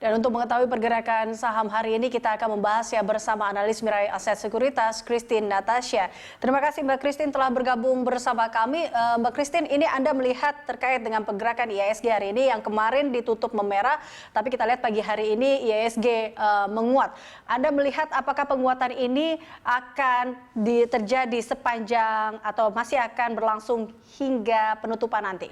Dan untuk mengetahui pergerakan saham hari ini, kita akan membahasnya bersama analis Mirae Aset Sekuritas, Christine Natasha. Terima kasih Mbak Christine telah bergabung bersama kami. Mbak Christine, ini Anda melihat terkait dengan pergerakan IHSG hari ini yang kemarin ditutup memerah, tapi kita lihat pagi hari ini IHSG menguat. Anda melihat apakah penguatan ini akan terjadi sepanjang atau masih akan berlangsung hingga penutupan nanti?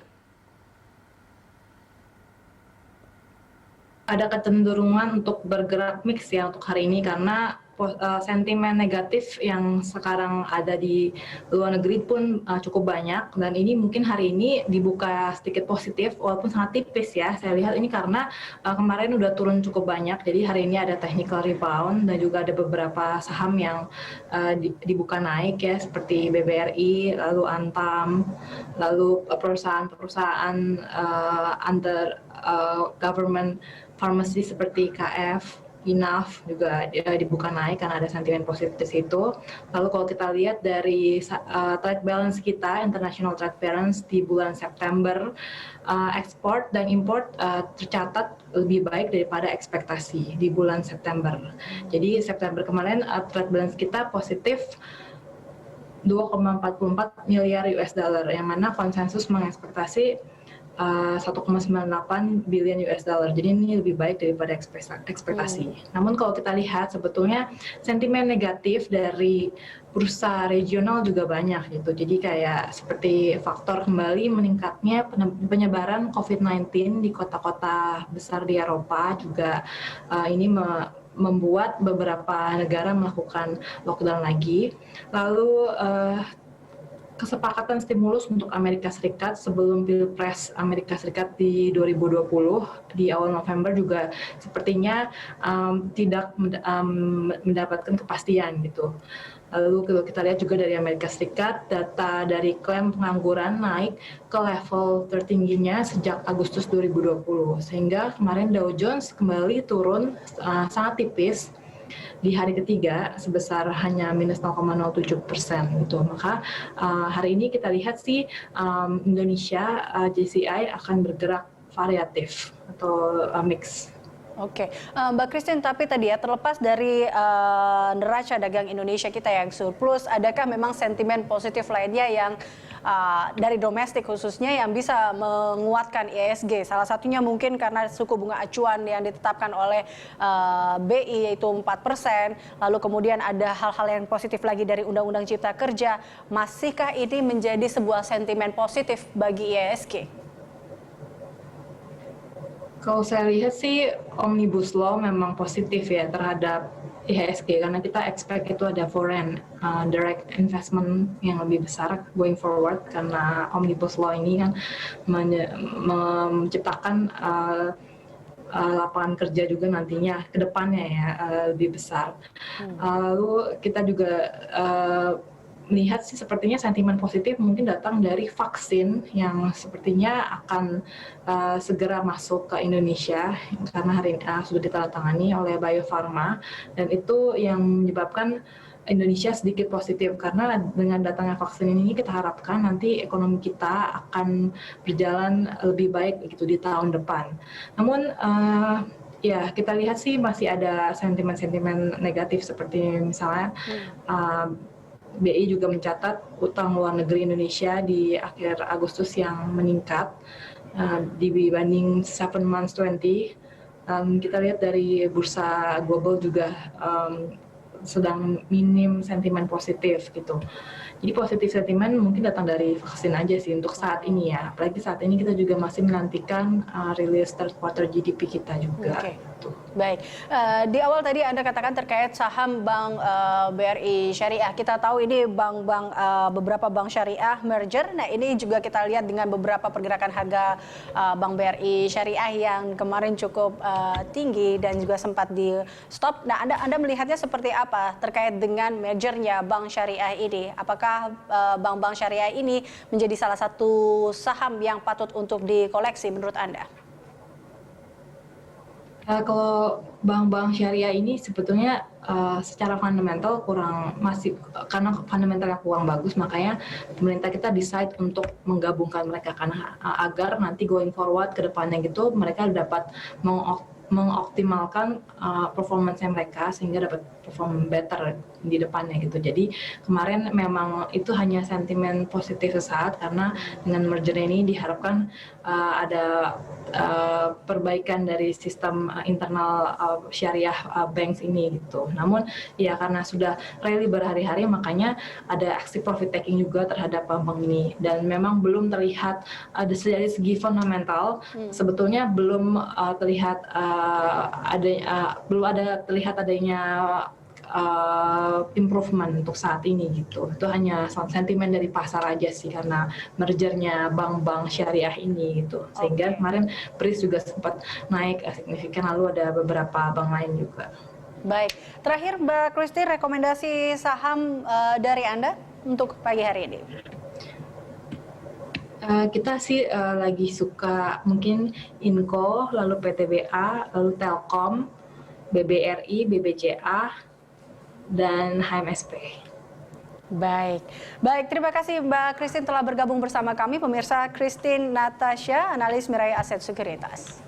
Ada kecenderungan untuk bergerak mix ya untuk hari ini karena sentimen negatif yang sekarang ada di luar negeri pun cukup banyak, dan ini mungkin hari ini dibuka sedikit positif walaupun sangat tipis ya. Saya lihat ini karena kemarin udah turun cukup banyak, jadi hari ini ada technical rebound dan juga ada beberapa saham yang dibuka naik ya, seperti BBRI, lalu Antam, lalu perusahaan-perusahaan under government pharmacy seperti KF, Inaf juga dibuka naik karena ada sentimen positif di situ. Lalu kalau kita lihat dari trade balance kita, international trade balance di bulan September, ekspor dan import tercatat lebih baik daripada ekspektasi di bulan September. Jadi September kemarin trade balance kita positif 2,44 miliar US dollar, yang mana konsensus mengekspektasi 1,98 billion US dollar. Jadi ini lebih baik daripada ekspektasi. Namun kalau kita lihat sebetulnya sentimen negatif dari bursa regional juga banyak gitu. Jadi kayak seperti faktor kembali meningkatnya penyebaran COVID-19 di kota-kota besar di Eropa juga ini membuat beberapa negara melakukan lockdown lagi. Lalu kesepakatan stimulus untuk Amerika Serikat sebelum Pilpres Amerika Serikat di 2020 di awal November juga sepertinya tidak mendapatkan kepastian gitu. Lalu kalau kita lihat juga dari Amerika Serikat, data dari klaim pengangguran naik ke level tertingginya sejak Agustus 2020, sehingga kemarin Dow Jones kembali turun sangat tipis di hari ketiga sebesar hanya minus 0,07% gitu. Maka hari ini kita lihat sih Indonesia JCI akan bergerak variatif atau mix. Oke, Mbak Christine, tapi tadi ya terlepas dari neraca dagang Indonesia kita yang surplus, adakah memang sentimen positif lainnya yang dari domestik khususnya yang bisa menguatkan IHSG? Salah satunya mungkin karena suku bunga acuan yang ditetapkan oleh BI yaitu 4%, lalu kemudian ada hal-hal yang positif lagi dari Undang-Undang Cipta Kerja. Masihkah ini menjadi sebuah sentimen positif bagi IHSG? Kalau saya lihat sih Omnibus Law memang positif ya terhadap IHSG, karena kita expect itu ada foreign direct investment yang lebih besar going forward, karena Omnibus Law ini kan menciptakan lapangan kerja juga nantinya ke depannya ya lebih besar. Lalu kita juga melihat sih sepertinya sentimen positif mungkin datang dari vaksin yang sepertinya akan segera masuk ke Indonesia karena hari ini sudah ditandatangani oleh Bio Farma, dan itu yang menyebabkan Indonesia sedikit positif karena dengan datangnya vaksin ini kita harapkan nanti ekonomi kita akan berjalan lebih baik gitu di tahun depan. Namun ya kita lihat sih masih ada sentimen-sentimen negatif seperti misalnya BI juga mencatat utang luar negeri Indonesia di akhir Agustus yang meningkat dibanding 7 months 20. Kita lihat dari bursa global juga sedang minim sentimen positif gitu. Jadi positif sentimen mungkin datang dari vaksin aja sih untuk saat ini ya. Apalagi saat ini kita juga masih menantikan rilis third quarter GDP kita juga. Okay. Baik, di awal tadi Anda katakan terkait saham Bank BRI Syariah. Kita tahu ini beberapa bank syariah merger. Nah ini juga kita lihat dengan beberapa pergerakan harga Bank BRI Syariah yang kemarin cukup tinggi dan juga sempat di stop. Nah Anda melihatnya seperti apa terkait dengan mergernya Bank Syariah ini? Apakah bank-bank syariah ini menjadi salah satu saham yang patut untuk dikoleksi menurut Anda? Kalau bank-bank syariah ini sebetulnya secara fundamental masih karena fundamentalnya kurang bagus, makanya pemerintah kita decide untuk menggabungkan mereka karena agar nanti going forward ke depannya gitu mereka dapat mengoptimalkan performance mereka sehingga dapat perform better di depannya gitu. Jadi kemarin memang itu hanya sentimen positif sesaat karena dengan merger ini diharapkan ada perbaikan dari sistem internal syariah banks ini gitu. Namun ya karena sudah rally berhari-hari makanya ada aksi profit taking juga terhadap bank ini dan memang belum terlihat dari segi fundamental sebetulnya belum terlihat belum ada terlihat adanya improvement untuk saat ini gitu. Itu hanya sentimen dari pasar aja sih karena mergernya bank-bank syariah ini gitu. Sehingga kemarin BRIS juga sempat naik signifikan, lalu ada beberapa bank lain juga. Baik, terakhir Mbak Christine, rekomendasi saham dari Anda untuk pagi hari ini? Kita sih lagi suka mungkin Inco, lalu PTBA, lalu Telkom, BBRI, BBCA, dan HMSP. Baik, terima kasih Mbak Christine telah bergabung bersama kami. Pemirsa, Christine Natasha, analis Mirae Aset Sekuritas.